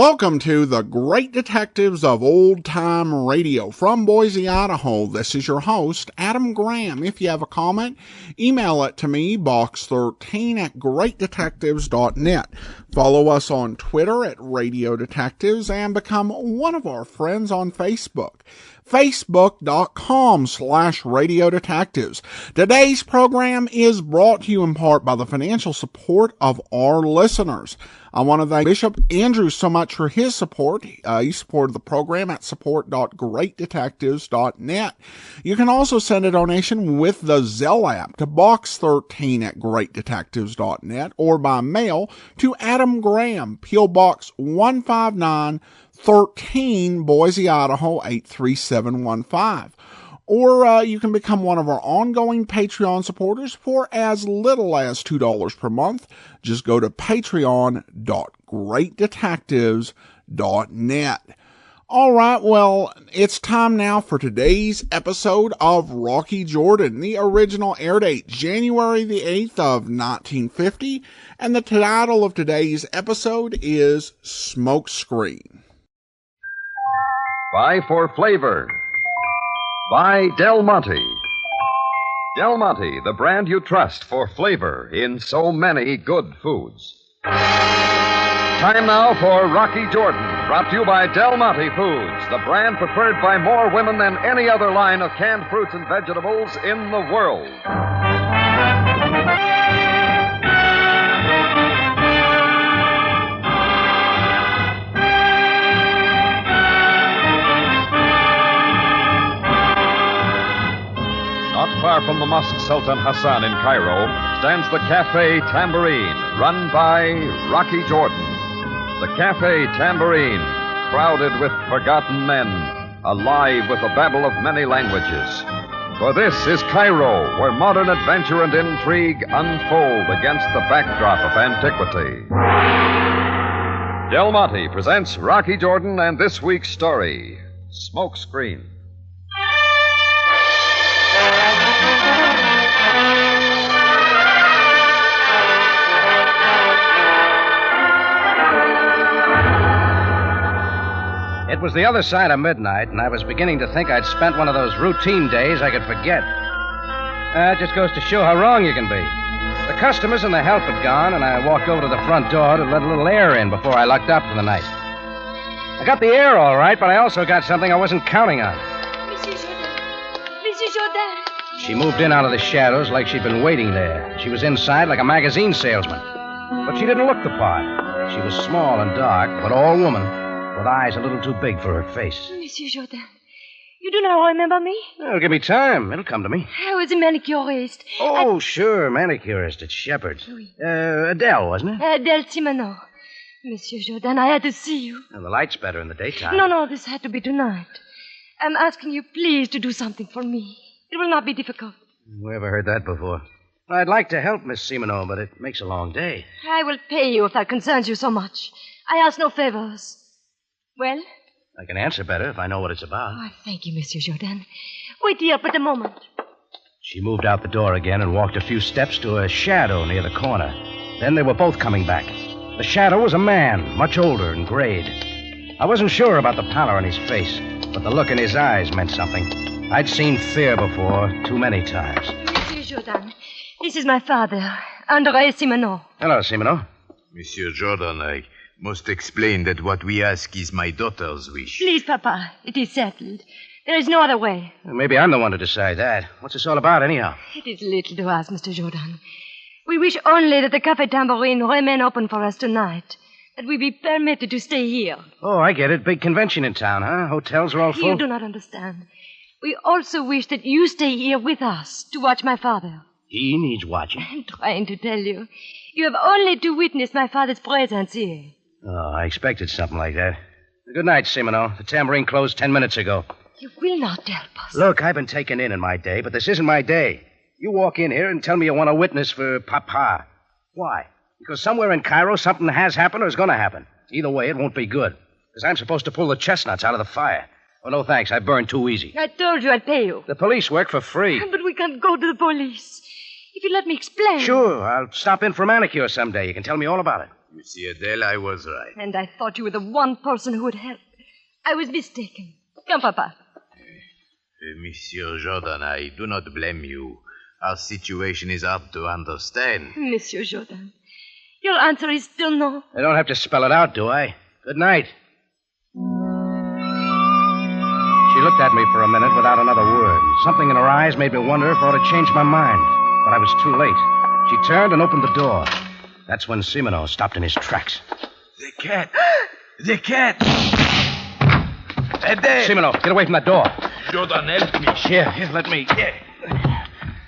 Welcome to the Great Detectives of Old Time Radio. From Boise, Idaho, this is your host, Adam Graham. If you have a comment, email it to me, box13@greatdetectives.net. Follow us on Twitter at Radio Detectives and become one of our friends on Facebook. Facebook.com/Radio Detectives. Today's program is brought to you in part by the financial support of our listeners. I want to thank Bishop Andrew so much for his support. He supported the program at support.greatdetectives.net. You can also send a donation with the Zelle app to box13@greatdetectives.net or by mail to Adam Graham, P.O. Box 15913, Boise, Idaho 83715. Or you can become one of our ongoing Patreon supporters for as little as $2 per month. Just go to patreon.greatdetectives.net. All right, well, it's time now for today's episode of Rocky Jordan. The original air date, January the 8th of 1950, and the title of today's episode is Smokescreen. Buy for flavor. By Del Monte. Del Monte, the brand you trust for flavor in so many good foods. Time now for Rocky Jordan, brought to you by Del Monte Foods, the brand preferred by more women than any other line of canned fruits and vegetables in the world. Not far from the Mosque Sultan Hassan in Cairo stands the Cafe Tambourine, run by Rocky Jordan. The Cafe Tambourine, crowded with forgotten men, alive with the babble of many languages. For this is Cairo, where modern adventure and intrigue unfold against the backdrop of antiquity. Del Monte presents Rocky Jordan and this week's story, Smokescreen. It was the other side of midnight, and I was beginning to think I'd spent one of those routine days I could forget. It just goes to show how wrong you can be. The customers and the help had gone, and I walked over to the front door to let a little air in before I locked up for the night. I got the air all right, but I also got something I wasn't counting on. Monsieur Jordan! Monsieur Jordan! She moved in out of the shadows like she'd been waiting there. She was inside like a magazine salesman. But she didn't look the part. She was small and dark, but all woman, with eyes a little too big for her face. Monsieur Jordan, you do not remember me? Oh, give me time. It'll come to me. I was a manicurist. Oh, sure, manicurist at Shepherd's. Oui. Adele, wasn't it? Adele Simoneau. Monsieur Jordan, I had to see you. Well, the light's better in the daytime. No, this had to be tonight. I'm asking you please to do something for me. It will not be difficult. We ever heard that before? I'd like to help Miss Simoneau, but it makes a long day. I will pay you if that concerns you so much. I ask no favors. Well? I can answer better if I know what it's about. Oh, thank you, Monsieur Jordan. Wait here but a moment. She moved out the door again and walked a few steps to a shadow near the corner. Then they were both coming back. The shadow was a man, much older and grayed. I wasn't sure about the pallor on his face, but the look in his eyes meant something. I'd seen fear before too many times. Monsieur Jordan, this is my father, André Simoneau. Hello, Simoneau. Monsieur Jordan, I must explain that what we ask is my daughter's wish. Please, Papa, it is settled. There is no other way. Maybe I'm the one to decide that. What's this all about, anyhow? It is little to ask, Mr. Jordan. We wish only that the Cafe Tambourine remain open for us tonight. That we be permitted to stay here. Oh, I get it. Big convention in town, huh? Hotels are all full. You do not understand. We also wish that you stay here with us to watch my father. He needs watching. I'm trying to tell you. You have only to witness my father's presence here. Oh, I expected something like that. Good night, Simoneau. The Tambourine closed 10 minutes ago. You will not help us. Look, I've been taken in my day, but this isn't my day. You walk in here and tell me you want a witness for Papa. Why? Because somewhere in Cairo something has happened or is going to happen. Either way, it won't be good. Because I'm supposed to pull the chestnuts out of the fire. Oh, no thanks. I burn too easy. I told you I'd pay you. The police work for free. But we can't go to the police. If you let me explain. Sure. I'll stop in for a manicure someday. You can tell me all about it. You see, Adele, I was right. And I thought you were the one person who would help. I was mistaken. Come, Papa. Monsieur Jordan, I do not blame you. Our situation is hard to understand. Monsieur Jordan, your answer is still no. I don't have to spell it out, do I? Good night. She looked at me for a minute without another word. Something in her eyes made me wonder if I ought to change my mind. But I was too late. She turned and opened the door. That's when Simino stopped in his tracks. The cat! The cat! Adele! Simino, get away from that door. Jordan, help me. Here, let me.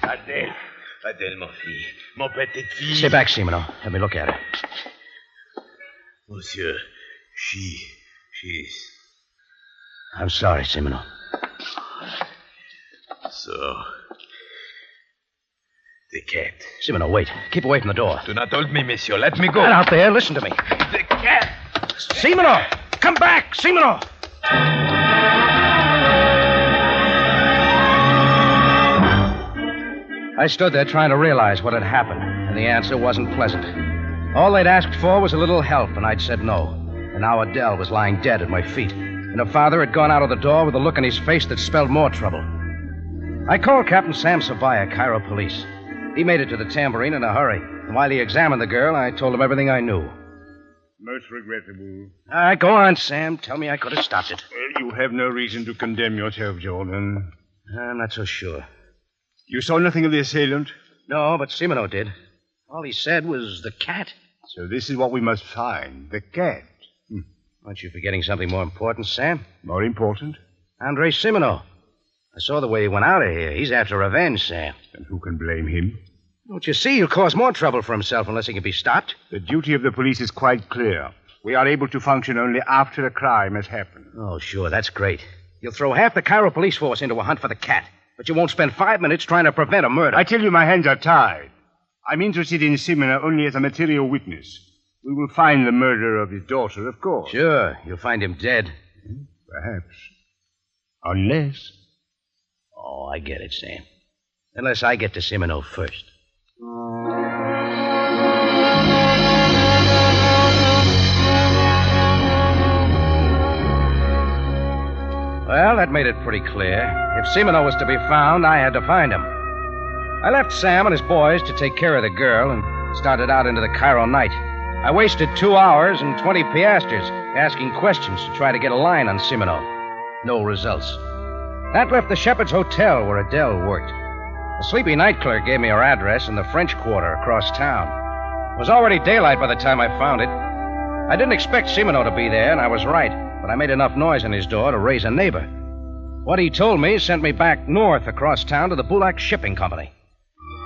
Adele. Adele, mon fille. Mon petite fille. Stay back, Simino. Let me look at her. Monsieur, she's... I'm sorry, Simino. So... The cat. Simino, wait. Keep away from the door. Do not hold me, monsieur. Let me go. Get out there. Listen to me. The cat! Simino! Come back! Simino! I stood there trying to realize what had happened, and the answer wasn't pleasant. All they'd asked for was a little help, and I'd said no. And now Adele was lying dead at my feet, and her father had gone out of the door with a look on his face that spelled more trouble. I called Captain Sam Sabaya, Cairo Police. He made it to the Tambourine in a hurry, and while he examined the girl, I told him everything I knew. Most regrettable. All right, go on, Sam. Tell me I could have stopped it. You have no reason to condemn yourself, Jordan. I'm not so sure. You saw nothing of the assailant? No, but Simino did. All he said was the cat. So this is what we must find, the cat. Aren't you forgetting something more important, Sam? More important? Andre Simino. I saw the way he went out of here. He's after revenge, Sam. And who can blame him? Don't you see? He'll cause more trouble for himself unless he can be stopped. The duty of the police is quite clear. We are able to function only after a crime has happened. Oh, sure, that's great. You'll throw half the Cairo police force into a hunt for the cat, but you won't spend 5 minutes trying to prevent a murder. I tell you, my hands are tied. I'm interested in Simino only as a material witness. We will find the murderer of his daughter, of course. Sure, you'll find him dead. Perhaps. Unless... Oh, I get it, Sam. Unless I get to Simino first. Well, that made it pretty clear. If Simino was to be found, I had to find him. I left Sam and his boys to take care of the girl and started out into the Cairo night. I wasted 2 hours and 20 piastres asking questions to try to get a line on Simino. No results. That left the Shepherd's Hotel where Adele worked. The sleepy night clerk gave me her address in the French Quarter across town. It was already daylight by the time I found it. I didn't expect Simino to be there, and I was right, but I made enough noise in his door to raise a neighbor. What he told me sent me back north across town to the Bulak Shipping Company.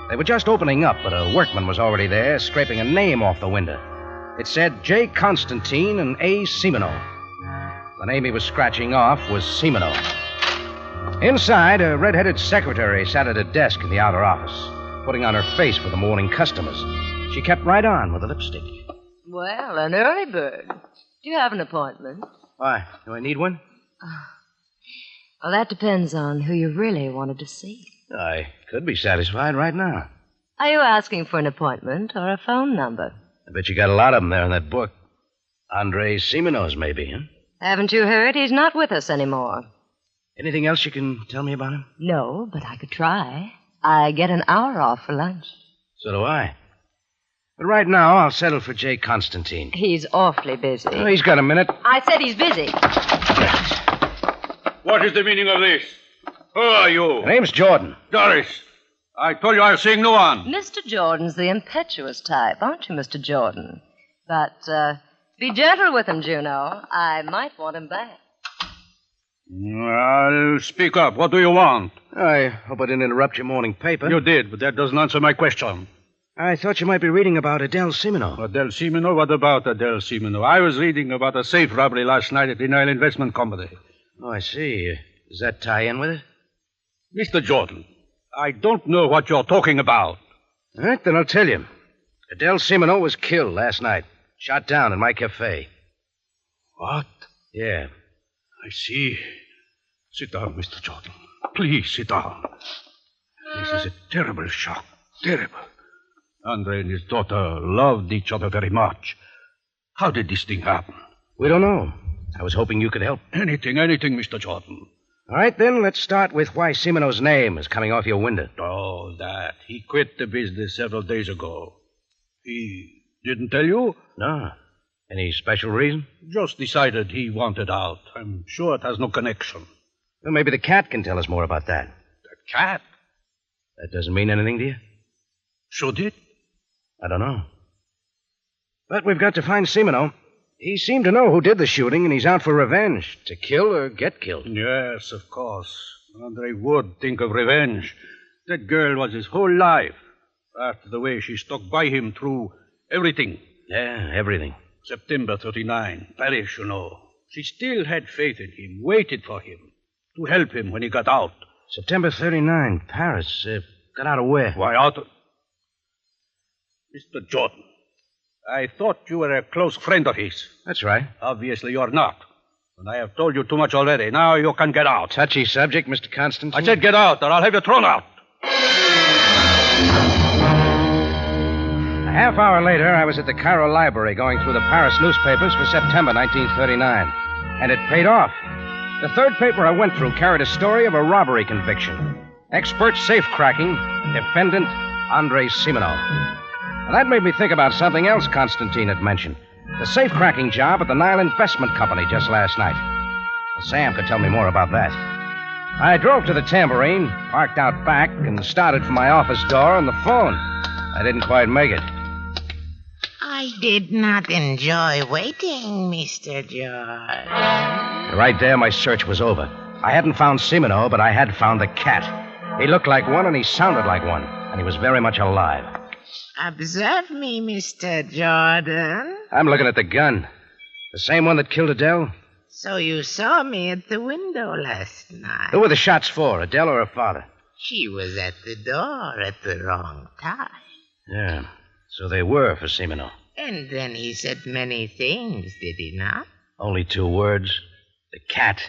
They were just opening up, but a workman was already there, scraping a name off the window. It said J. Constantine and A. Simino. The name he was scratching off was Simino. Inside, a red-headed secretary sat at a desk in the outer office, putting on her face for the morning customers. She kept right on with the lipstick. Well, an early bird. Do you have an appointment? Why? Do I need one? Well, that depends on who you really wanted to see. I could be satisfied right now. Are you asking for an appointment or a phone number? I bet you got a lot of them there in that book. Andre Simino's, maybe, huh? Haven't you heard? He's not with us anymore. Anything else you can tell me about him? No, but I could try. I get an hour off for lunch. So do I. But right now, I'll settle for J. Constantine. He's awfully busy. Oh, he's got a minute. I said he's busy. What is the meaning of this? Who are you? My name's Jordan. Doris. I told you I was seeing no one. Mr. Jordan's the impetuous type, aren't you, Mr. Jordan? But, be gentle with him, Juno. I might want him back. Well, speak up. What do you want? I hope I didn't interrupt your morning paper. You did, but that doesn't answer my question. I thought you might be reading about Adele Simino. Adele Simino? What about Adele Simino? I was reading about a safe robbery last night at the Nile Investment Company. Oh, I see. Does that tie in with it? Mr. Jordan, I don't know what you're talking about. All right, then I'll tell you. Adele Simino was killed last night. Shot down in my cafe. What? Yeah. I see. Sit down, Mr. Jordan. Please sit down. This is a terrible shock. Terrible. Andre and his daughter loved each other very much. How did this thing happen? We don't know. I was hoping you could help. Anything, Mr. Jordan. All right, then, let's start with why Semino's name is coming off your window. Oh, that. He quit the business several days ago. He didn't tell you? No. Any special reason? Just decided he wanted out. I'm sure it has no connection. Well, maybe the cat can tell us more about that. The cat? That doesn't mean anything to you? Should it? I don't know. But we've got to find Semino. He seemed to know who did the shooting, and he's out for revenge. To kill or get killed. Yes, of course. Andre would think of revenge. That girl was his whole life. After the way she stuck by him through everything. Yeah, everything. September 39, Paris, you know. She still had faith in him, waited for him, to help him when he got out. September 39, Paris. Got out of where? Why, out of... Mr. Jordan, I thought you were a close friend of his. That's right. Obviously, you're not. And I have told you too much already. Now you can get out. Touchy subject, Mr. Constantine. I said get out, or I'll have you thrown out. A half hour later, I was at the Cairo Library going through the Paris newspapers for September 1939. And it paid off. The third paper I went through carried a story of a robbery conviction. Expert safe-cracking, defendant Andre Semino. And that made me think about something else Constantine had mentioned. The safe-cracking job at the Nile Investment Company just last night. Well, Sam could tell me more about that. I drove to the Tambourine, parked out back, and started for my office door on the phone. I didn't quite make it. I did not enjoy waiting, Mr. George. Right there, my search was over. I hadn't found Semino, but I had found the cat. He looked like one, and he sounded like one, and he was very much alive. Observe me, Mr. Jordan. I'm looking at the gun. The same one that killed Adele? So you saw me at the window last night. Who were the shots for, Adele or her father? She was at the door at the wrong time. Yeah, so they were for Semino. And then he said many things, did he not? Only 2 words. The cat.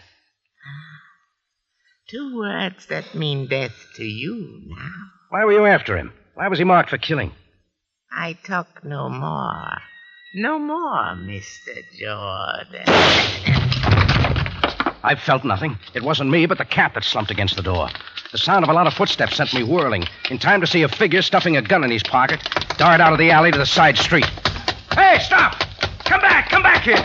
2 words that mean death to you now. Why were you after him? Why was he marked for killing? I talk no more. No more, Mr. Jordan. I felt nothing. It wasn't me, but the cat that slumped against the door. The sound of a lot of footsteps sent me whirling, in time to see a figure stuffing a gun in his pocket dart out of the alley to the side street. Hey, stop! Come back here!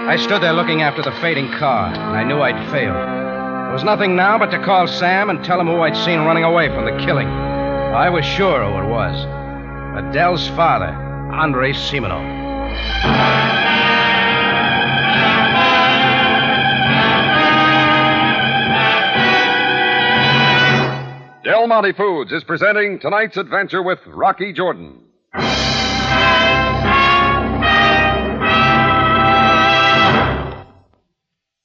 I stood there looking after the fading car, and I knew I'd failed. There was nothing now but to call Sam and tell him who I'd seen running away from the killing. I was sure who it was. Adele's father, Andre Semino. Del Monte Foods is presenting tonight's adventure with Rocky Jordan.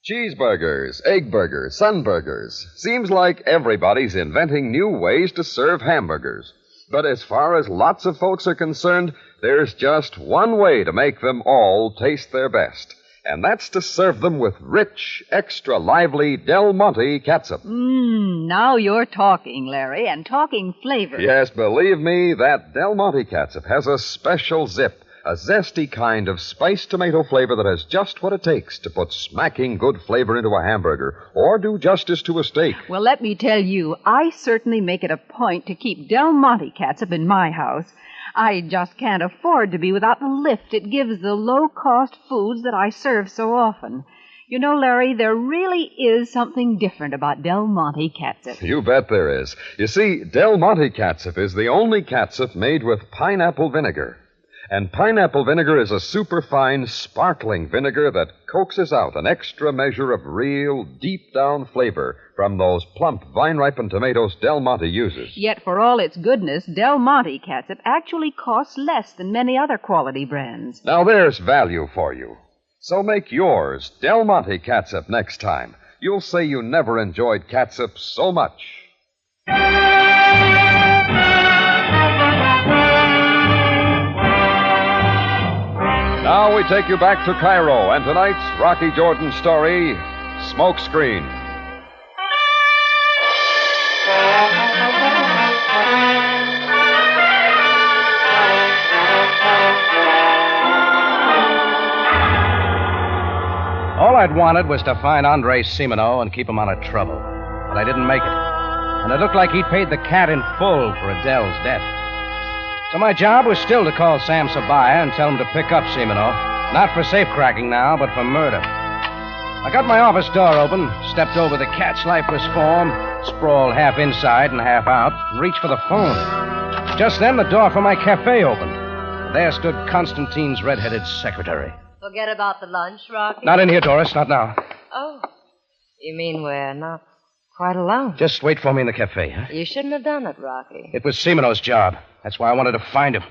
Cheeseburgers, egg burgers, sun burgers. Seems like everybody's inventing new ways to serve hamburgers. But as far as lots of folks are concerned, there's just one way to make them all taste their best. And that's to serve them with rich, extra lively Del Monte catsup. Now you're talking, Larry, and talking flavor. Yes, believe me, that Del Monte catsup has a special zip. A zesty kind of spiced tomato flavor that has just what it takes to put smacking good flavor into a hamburger or do justice to a steak. Well, let me tell you, I certainly make it a point to keep Del Monte catsup in my house. I just can't afford to be without the lift it gives the low-cost foods that I serve so often. You know, Larry, there really is something different about Del Monte catsup. You bet there is. You see, Del Monte catsup is the only catsup made with pineapple vinegar. And pineapple vinegar is a superfine, sparkling vinegar that coaxes out an extra measure of real, deep-down flavor from those plump, vine-ripened tomatoes Del Monte uses. Yet for all its goodness, Del Monte catsup actually costs less than many other quality brands. Now there's value for you. So make yours Del Monte catsup next time. You'll say you never enjoyed catsup so much. Now we take you back to Cairo and tonight's Rocky Jordan story, Smokescreen. All I'd wanted was to find Andre Simoneau and keep him out of trouble. But I didn't make it. And it looked like he'd paid the cat in full for Adele's death. So my job was still to call Sam Sabaya and tell him to pick up Simoneau. Not for safecracking now, but for murder. I got my office door open, stepped over the cat's lifeless form, sprawled half inside and half out, and reached for the phone. Just then, the door for my cafe opened. There stood Constantine's red-headed secretary. Forget about the lunch, Rocky? Not in here, Doris, not now. Oh, you mean we're not quite alone? Just wait for me in the cafe, huh? You shouldn't have done it, Rocky. It was Simoneau's job. That's why I wanted to find him.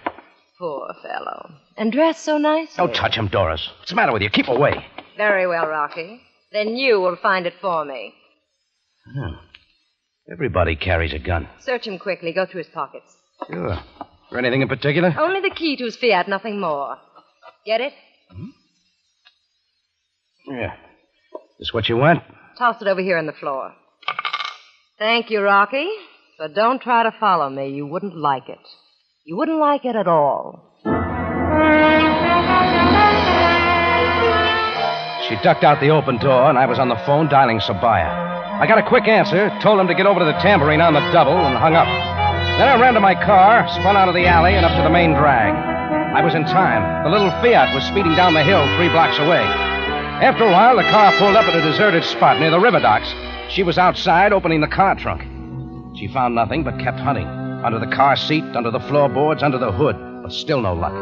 Poor fellow. And dressed so nicely. Don't touch him, Doris. What's the matter with you? Keep away. Very well, Rocky. Then you will find it for me. Everybody carries a gun. Search him quickly. Go through his pockets. Sure. For anything in particular? Only the key to his Fiat, nothing more. Get it? Yeah. This what you want? Toss it over here on the floor. Thank you, Rocky. But don't try to follow me. You wouldn't like it. You wouldn't like it at all. She ducked out the open door, and I was on the phone dialing Sabaya. I got a quick answer, told him to get over to the Tambourine on the double, and hung up. Then I ran to my car, spun out of the alley, and up to the main drag. I was in time. The little Fiat was speeding down the hill 3 blocks away. After a while, the car pulled up at a deserted spot near the river docks. She was outside opening the car trunk. She found nothing but kept hunting. Under the car seat, under the floorboards, under the hood, but still no luck.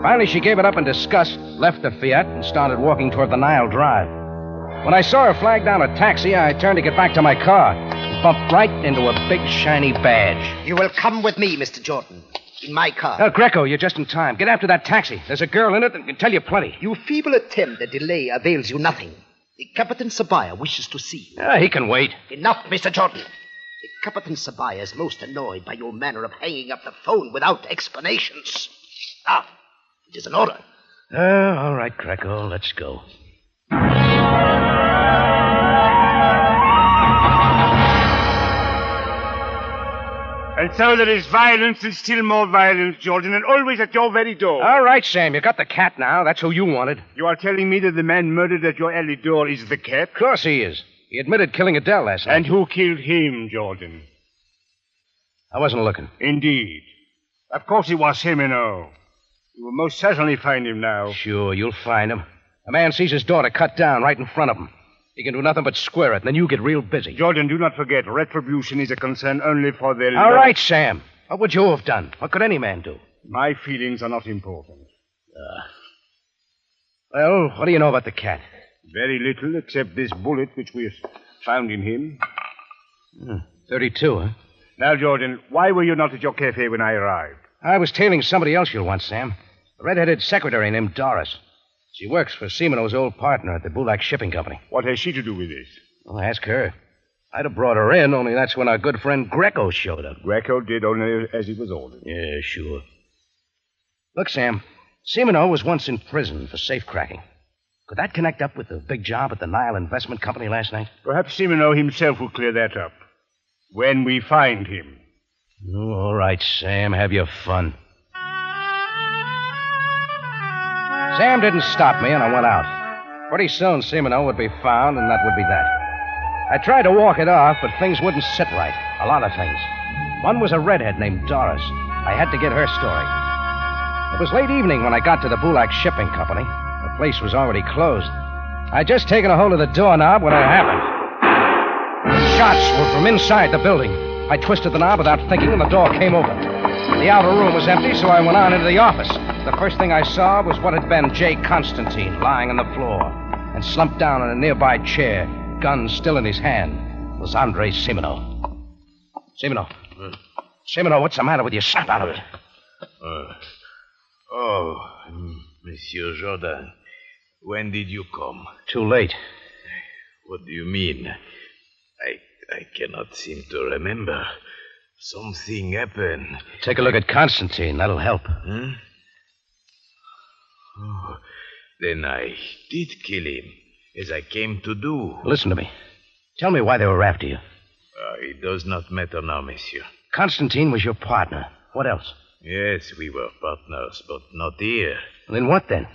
Finally, she gave it up in disgust, left the Fiat, and started walking toward the Nile Drive. When I saw her flag down a taxi, I turned to get back to my car and bumped right into a big, shiny badge. You will come with me, Mr. Jordan, in my car. Oh, Greco, you're just in time. Get after that taxi. There's a girl in it that can tell you plenty. Your feeble attempt at delay avails you nothing. The Captain Sabaya wishes to see you. He can wait. Enough, Mr. Jordan. The Captain Sabaya is most annoyed by your manner of hanging up the phone without explanations. Now, it is an order. All right, Greco, let's go. And so there is violence and still more violence, Jordan, and always at your very door. All right, Sam, you got the cat now. That's who you wanted. You are telling me that the man murdered at your alley door is the cat? Of course he is. He admitted killing Adele last night. And who killed him, Jordan? I wasn't looking. Indeed. Of course it was Simoneau. You will most certainly find him now. Sure, you'll find him. A man sees his daughter cut down right in front of him. He can do nothing but square it, and then you get real busy. Jordan, do not forget, retribution is a concern only for the... All right, Sam. What would you have done? What could any man do? My feelings are not important. Well, what do you know about the cat? Very little, except this bullet which we found in him. 32, huh? Now, Jordan, why were you not at your cafe when I arrived? I was tailing somebody else you'll want, Sam. A red-headed secretary named Doris. She works for Simoneau's old partner at the Bulak Shipping Company. What has she to do with this? Well, ask her. I'd have brought her in, only that's when our good friend Greco showed up. Greco did only as he was ordered. Yeah, sure. Look, Sam, Simoneau was once in prison for safecracking. Could that connect up with the big job at the Nile Investment Company last night? Perhaps Simoneau himself will clear that up. When we find him. Oh, all right, Sam, have your fun. Sam didn't stop me, and I went out. Pretty soon, Simoneau would be found, and that would be that. I tried to walk it off, but things wouldn't sit right. A lot of things. One was a redhead named Doris. I had to get her story. It was late evening when I got to the Bulak Shipping Company. The place was already closed. I'd just taken a hold of the doorknob when it happened. Shots were from inside the building. I twisted the knob without thinking, and the door came open. The outer room was empty, so I went on into the office. The first thing I saw was what had been J. Constantine lying on the floor, and slumped down in a nearby chair, gun still in his hand, was Andre Simoneau. Simoneau. Simoneau, what's the matter with you? Snap out of it. Monsieur Jordan, when did you come? Too late. What do you mean? I cannot seem to remember. Something happened. Take a look at Constantine. That'll help. Oh, then I did kill him, as I came to do. Listen to me. Tell me why they were after you. It does not matter now, monsieur. Constantine was your partner. What else? Yes, we were partners, but not here. Then what then?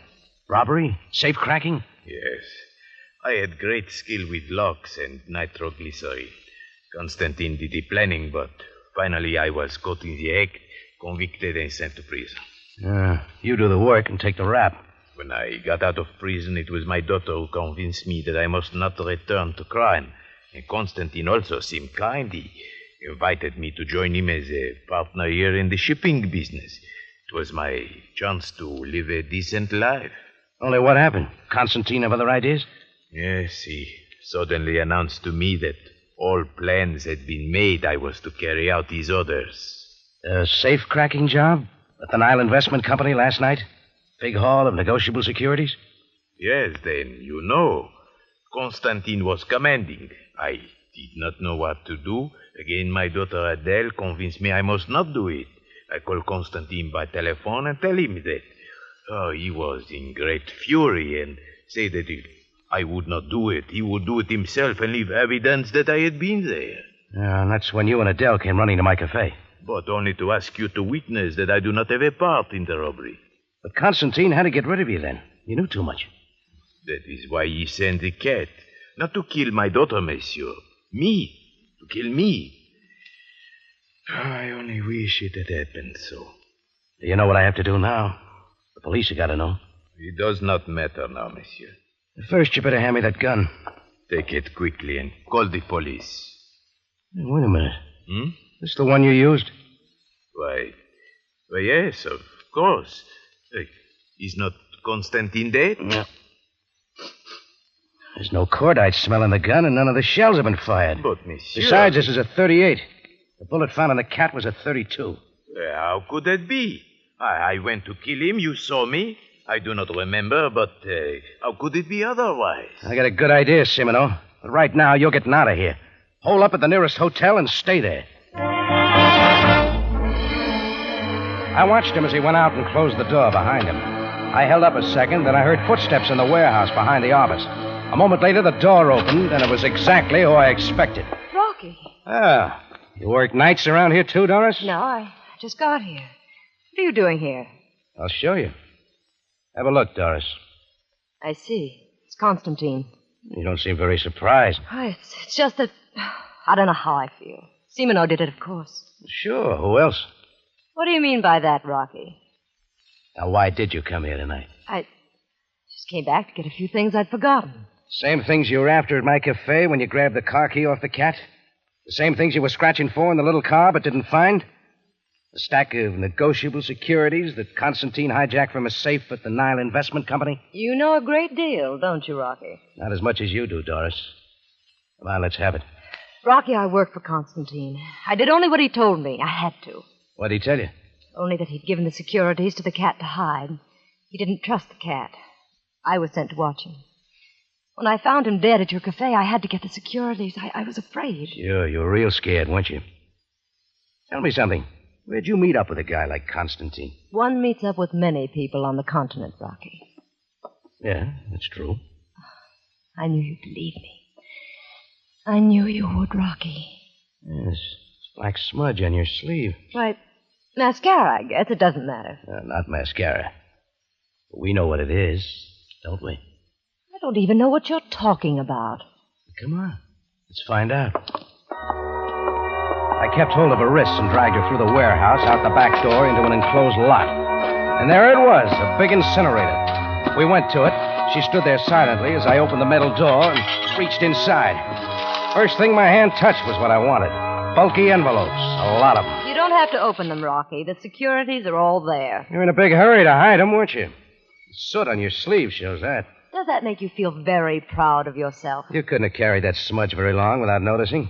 Robbery? Safe cracking? Yes. I had great skill with locks and nitroglycerin. Constantine did the planning, but finally I was caught in the act, convicted and sent to prison. You do the work and take the rap. When I got out of prison, it was my daughter who convinced me that I must not return to crime. And Constantine also seemed kind. He invited me to join him as a partner here in the shipping business. It was my chance to live a decent life. Only what happened? Constantine have other ideas? Yes, he suddenly announced to me that all plans had been made. I was to carry out his orders. A safe-cracking job at the Nile Investment Company last night? Big haul of negotiable securities? Yes, then, you know. Constantine was commanding. I did not know what to do. Again, my daughter Adele convinced me I must not do it. I called Constantine by telephone and tell him that. Oh, he was in great fury and said that if I would not do it, he would do it himself and leave evidence that I had been there. And that's when you and Adele came running to my cafe. But only to ask you to witness that I do not have a part in the robbery. But Constantine had to get rid of you then. You knew too much. That is why he sent the cat. Not to kill my daughter, monsieur. Me. To kill me. I only wish it had happened so. Do you know what I have to do now? The police have got to know. It does not matter now, monsieur. First, you better hand me that gun. Take it quickly and call the police. Wait a minute. This the one you used? Why, yes, of course. Is not Constantine dead? No. There's no cordite smell in the gun, and none of the shells have been fired. But, monsieur... Besides, this is a .38. The bullet found in the cat was a .32. How could that be? I went to kill him. You saw me. I do not remember, but how could it be otherwise? I got a good idea, Simino. But right now, you're getting out of here. Hole up at the nearest hotel and stay there. I watched him as he went out and closed the door behind him. I held up a second, then I heard footsteps in the warehouse behind the office. A moment later, the door opened, and it was exactly who I expected. Rocky. Ah, you work nights around here too, Doris? No, I just got here. What are you doing here? I'll show you. Have a look, Doris. I see. It's Constantine. You don't seem very surprised. Oh, it's just that I don't know how I feel. Simino did it, of course. Sure, who else? What do you mean by that, Rocky? Now, why did you come here tonight? I just came back to get a few things I'd forgotten. Same things you were after at my cafe when you grabbed the car key off the cat? The same things you were scratching for in the little car but didn't find? A stack of negotiable securities that Constantine hijacked from a safe at the Nile Investment Company? You know a great deal, don't you, Rocky? Not as much as you do, Doris. Come on, let's have it. Rocky, I worked for Constantine. I did only what he told me. I had to. What'd he tell you? Only that he'd given the securities to the cat to hide. He didn't trust the cat. I was sent to watch him. When I found him dead at your cafe, I had to get the securities. I was afraid. Sure, you were real scared, weren't you? Tell me something. Where'd you meet up with a guy like Constantine? One meets up with many people on the continent, Rocky. Yeah, that's true. I knew you'd believe me. I knew you would, Rocky. Yes, it's black smudge on your sleeve. Why, mascara, I guess. It doesn't matter. Not mascara. But we know what it is, don't we? I don't even know what you're talking about. Come on. Let's find out. I kept hold of her wrists and dragged her through the warehouse, out the back door, into an enclosed lot. And there it was, a big incinerator. We went to it. She stood there silently as I opened the metal door and reached inside. First thing my hand touched was what I wanted. Bulky envelopes, a lot of them. You don't have to open them, Rocky. The securities are all there. You were in a big hurry to hide them, weren't you? The soot on your sleeve shows that. Does that make you feel very proud of yourself? You couldn't have carried that smudge very long without noticing.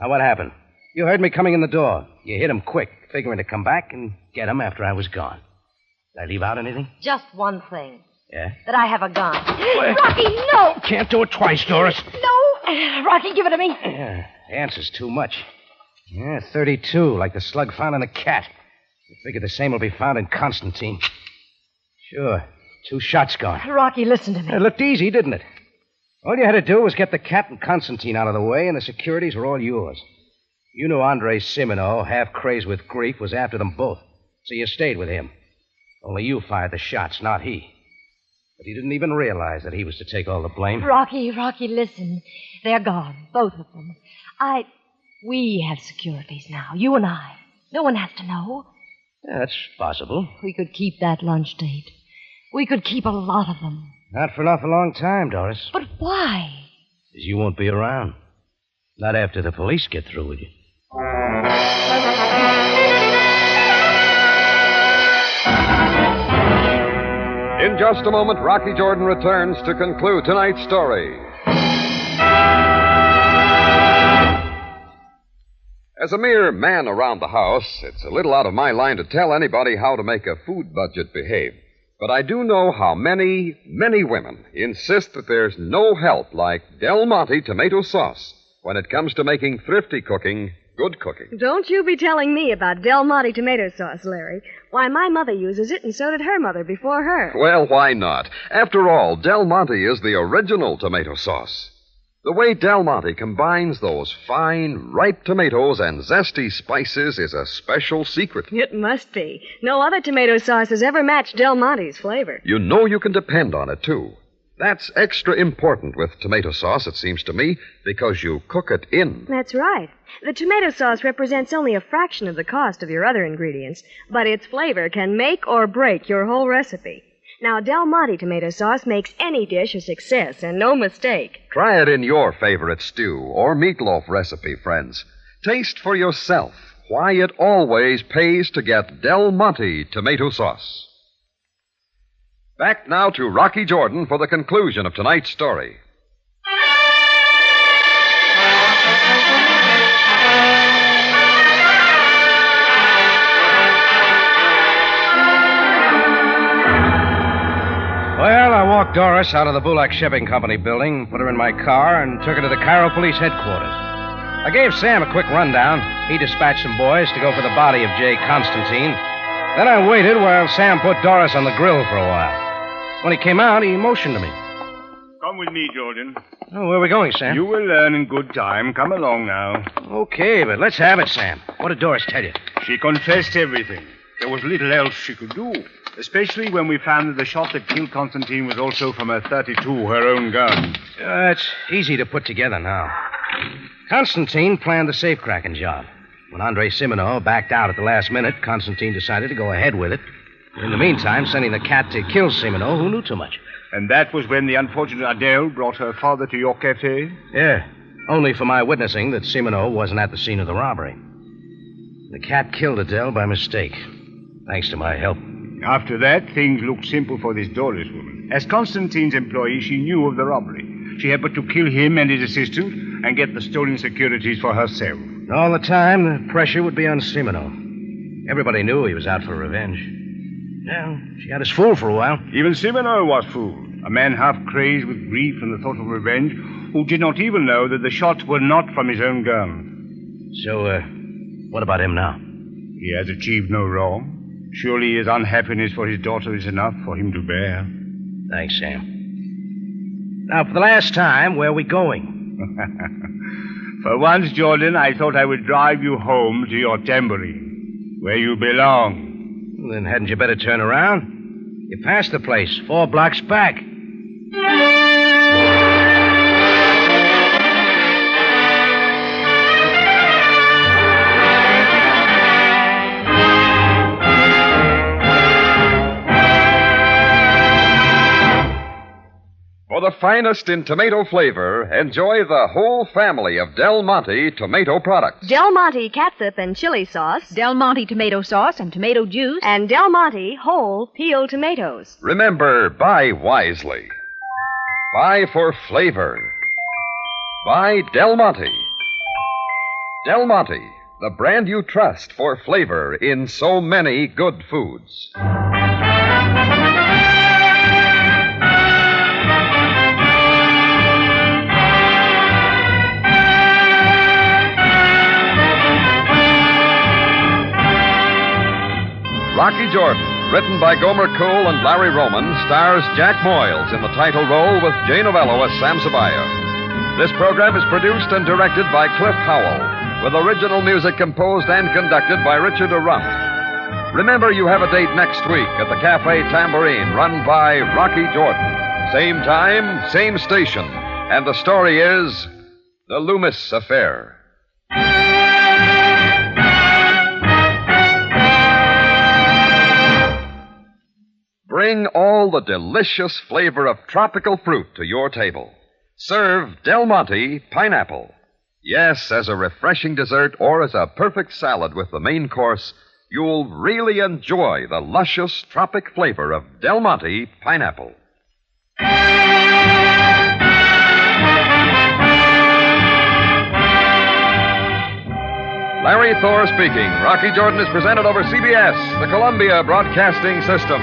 Now, what happened? You heard me coming in the door. You hit him quick, figuring to come back and get him after I was gone. Did I leave out anything? Just one thing. Yeah? That I have a gun. What? Rocky, no! Can't do it twice, Doris. No! Rocky, give it to me. Yeah, the answer's too much. Yeah, 32, like the slug found in the cat. I figure the same will be found in Constantine. Sure, 2 shots gone. Rocky, listen to me. It looked easy, didn't it? All you had to do was get the cat and Constantine out of the way, and the securities were all yours. You knew Andre Simino, half crazed with grief, was after them both, so you stayed with him. Only you fired the shots, not he. But he didn't even realize that he was to take all the blame. Rocky, listen. They're gone, both of them. We have securities now, you and I. No one has to know. Yeah, that's possible. We could keep that lunch date. We could keep a lot of them. Not for an awful long time, Doris. But why? Because you won't be around. Not after the police get through with you. In just a moment, Rocky Jordan returns to conclude tonight's story. As a mere man around the house, it's a little out of my line to tell anybody how to make a food budget behave. But I do know how many women insist that there's no help like Del Monte tomato sauce when it comes to making thrifty cooking good cooking. Don't you be telling me about Del Monte tomato sauce, Larry. Why, my mother uses it, and so did her mother before her. Well, why not? After all, Del Monte is the original tomato sauce. The way Del Monte combines those fine, ripe tomatoes and zesty spices is a special secret. It must be. No other tomato sauce has ever matched Del Monte's flavor. You know you can depend on it, too. That's extra important with tomato sauce, it seems to me, because you cook it in. That's right. The tomato sauce represents only a fraction of the cost of your other ingredients, but its flavor can make or break your whole recipe. Now, Del Monte tomato sauce makes any dish a success, and no mistake. Try it in your favorite stew or meatloaf recipe, friends. Taste for yourself why it always pays to get Del Monte tomato sauce. Back now to Rocky Jordan for the conclusion of tonight's story. Well, I walked Doris out of the Bullock Shipping Company building, put her in my car, and took her to the Cairo Police headquarters. I gave Sam a quick rundown. He dispatched some boys to go for the body of Jay Constantine. Then I waited while Sam put Doris on the grill for a while. When he came out, he motioned to me. Come with me, Jordan. Oh, where are we going, Sam? You will learn in good time. Come along now. Okay, but let's have it, Sam. What did Doris tell you? She confessed everything. There was little else she could do, especially when we found that the shot that killed Constantine was also from a .32, her own gun. It's easy to put together now. Constantine planned the safe-cracking job. When Andre Simino backed out at the last minute, Constantine decided to go ahead with it. In the meantime, sending the cat to kill Simino, who knew too much. And that was when the unfortunate Adele brought her father to your cafe? Yeah, only for my witnessing that Simino wasn't at the scene of the robbery. The cat killed Adele by mistake, thanks to my help. After that, things looked simple for this Doris woman. As Constantine's employee, she knew of the robbery. She had but to kill him and his assistant and get the stolen securities for herself. All the time, the pressure would be on Simino. Everybody knew he was out for revenge. Well, she had us fooled for a while. Even Simino was fooled. A man half crazed with grief and the thought of revenge, who did not even know that the shots were not from his own gun. So, what about him now? He has achieved no wrong. Surely his unhappiness for his daughter is enough for him to bear. Thanks, Sam. Now, for the last time, where are we going? For once, Jordan, I thought I would drive you home to your tambourine, where you belong. Then hadn't you better turn around? You passed the place, 4 blocks back. For the finest in tomato flavor, enjoy the whole family of Del Monte tomato products. Del Monte catsup and chili sauce. Del Monte tomato sauce and tomato juice. And Del Monte whole peeled tomatoes. Remember, buy wisely. Buy for flavor. Buy Del Monte. Del Monte, the brand you trust for flavor in so many good foods. Rocky Jordan, written by Gomer Cool and Larry Roman, stars Jack Moyles in the title role with Jay Novello as Sam Sabaya. This program is produced and directed by Cliff Howell, with original music composed and conducted by Richard Arump. Remember, you have a date next week at the Cafe Tambourine, run by Rocky Jordan. Same time, same station. And the story is The Loomis Affair. Bring all the delicious flavor of tropical fruit to your table. Serve Del Monte pineapple. Yes, as a refreshing dessert or as a perfect salad with the main course, you'll really enjoy the luscious tropic flavor of Del Monte pineapple. Larry Thor speaking. Rocky Jordan is presented over CBS, the Columbia Broadcasting System.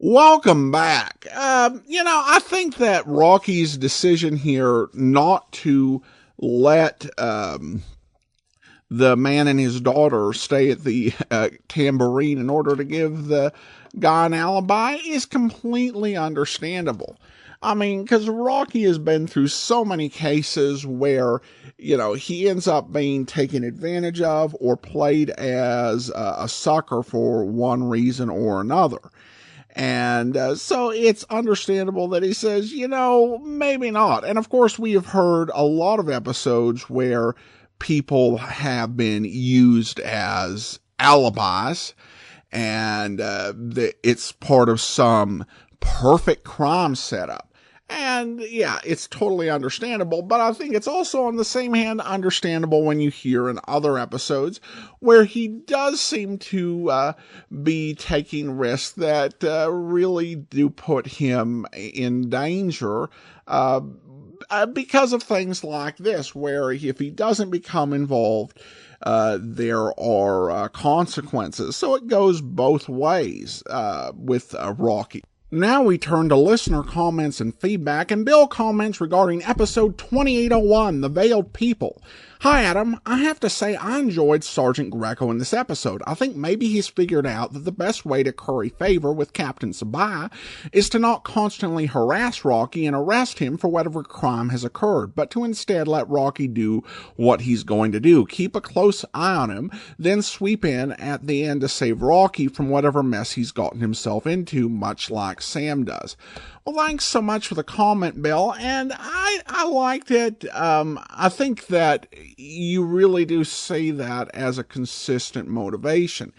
Welcome back. I think that Rocky's decision here not to let the man and his daughter stay at the Tambourine in order to give the guy an alibi is completely understandable. I mean, because Rocky has been through so many cases where, he ends up being taken advantage of or played as a sucker for one reason or another. And so it's understandable that he says, maybe not. And of course, we have heard a lot of episodes where people have been used as alibis, and it's part of some perfect crime setup. And yeah, it's totally understandable, but I think it's also on the same hand understandable when you hear in other episodes where he does seem to be taking risks that really do put him in danger because of things like this, where if he doesn't become involved, there are consequences. So it goes both ways with Rocky. Now we turn to listener comments and feedback, and Bill comments regarding episode 2801, The Veiled People. Hi, Adam. I have to say I enjoyed Sergeant Greco in this episode. I think maybe he's figured out that the best way to curry favor with Captain Sabaya is to not constantly harass Rocky and arrest him for whatever crime has occurred, but to instead let Rocky do what he's going to do. Keep a close eye on him, then sweep in at the end to save Rocky from whatever mess he's gotten himself into, much like Sam does. Well, thanks so much for the comment, Bill, and I liked it. I think that you really do see that as a consistent motivation.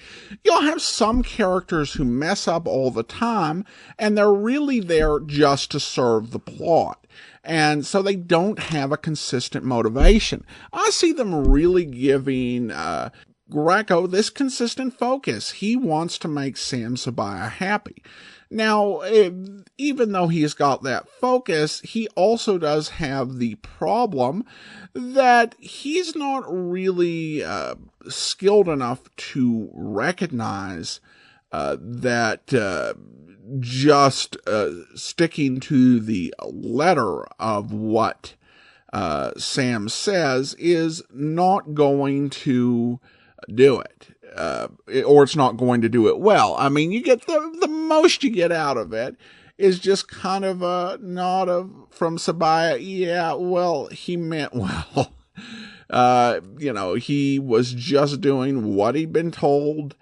You'll have some characters who mess up all the time, and they're really there just to serve the plot. And so they don't have a consistent motivation. I see them really giving Greco this consistent focus. He wants to make Sam Sabaya happy. Now, even though he's got that focus, he also does have the problem that he's not really skilled enough to recognize that just sticking to the letter of what Sam says is not going to do it. Or it's not going to do it well. I mean, you get the most you get out of it is just kind of a nod from Sabaya. Yeah, well, he meant well. He was just doing what he'd been told,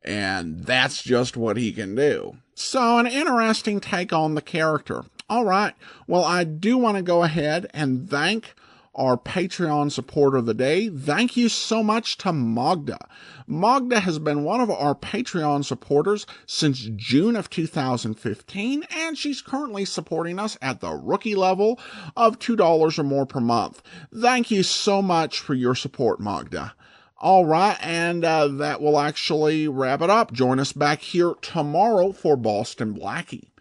and that's just what he can do. So an interesting take on the character. All right. Well, I do want to go ahead and thank our Patreon supporter of the day. Thank you so much to Magda. Magda has been one of our Patreon supporters since June of 2015, and she's currently supporting us at the rookie level of $2 or more per month. Thank you so much for your support, Magda. All right, and that will actually wrap it up. Join us back here tomorrow for Boston Blackie.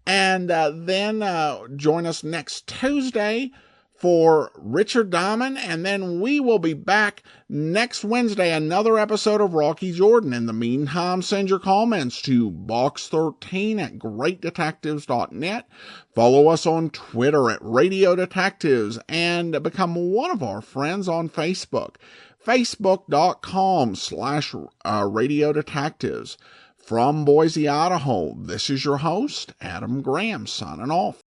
And then join us next Tuesday for Richard Diamond, and then we will be back next Wednesday, another episode of Rocky Jordan. In the meantime, send your comments to box13@greatdetectives.net. Follow us on Twitter at Radio Detectives, and become one of our friends on Facebook, facebook.com/Radio Detectives. From Boise, Idaho, this is your host, Adam Graham, signing off.